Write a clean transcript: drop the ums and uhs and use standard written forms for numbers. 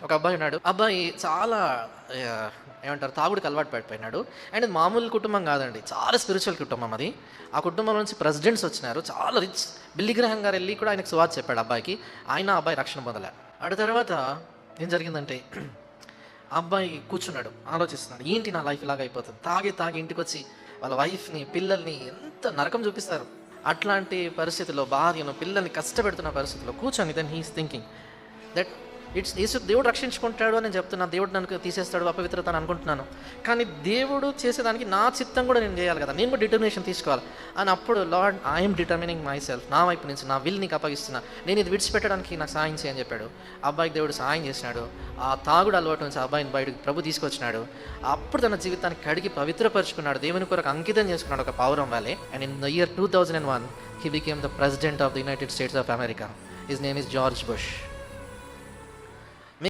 ఒక అబ్బాయి ఉన్నాడు. అబ్బాయి చాలా ఆహ్, ఏమంటారు తాగుడుకి అలవాటు పడిపోయినాడు. అండ్ ఇది మామూలు కుటుంబం కాదండి. చాలా స్పిరిచువల్ కుటుంబం అది. ఆ కుటుంబం నుంచి ప్రెసిడెంట్స్ వచ్చినారు. చాలా రిచ్. బిల్లీ గ్రహాం గారు ఎళ్లి కూడా ఆయనకు సువార్త చెప్పాడు అబ్బాయికి. ఆ అబ్బాయి రక్షణ పొందలే. తర్వాత ఏం జరిగిందంటే ఆ అబ్బాయి కూర్చున్నాడు. ఆలోచిస్తున్నాడు. ఏంటి నా లైఫ్ ఇలాగ అయిపోతుంది. తాగి తాగి ఇంటికొచ్చి వాళ్ళ వైఫ్‌ని, పిల్లల్ని ఎంత నరకం చూపిస్తారు. అట్లాంటి పరిస్థితిలో భార్యను, పిల్లల్ని కష్టపెడుతున్న పరిస్థితిలో కూర్చొని then he is thinking that దేవుడు రక్షించుకుంటాడు అని నేను చెప్తున్నాను. దేవుడు నన్ను తీసేస్తాడు అపవిత్రత అని అనుకుంటున్నాను. కానీ దేవుడు చేసేదానికి నా చిత్తం కూడా నేను చేయాలి కదా. నేను కూడా డిటర్మినేషన్ తీసుకోవాలి అని అప్పుడు lord I'm determining my self. నా వైపు నుంచి నా విల్ నీకు అప్పగిస్తున్నా. నేను ఇది విడిచిపెట్టడానికి నాకు సాయం చేయని చెప్పాడు. అబ్బాయికి దేవుడు సాయం చేసినాడు. ఆ తాగుడు అలవాటు నుంచి అబ్బాయిని బయటకు ప్రభు తీసుకొచ్చినాడు. అప్పుడు తన జీవితాన్ని కడిగి పవిత్రపరుచుకున్నాడు. దేవుని కొరకు అంకితం చేసుకున్నాడు ఒక పౌరం వాలే. And in the year 2001 he became the president of the United States of America. His name is George Bush.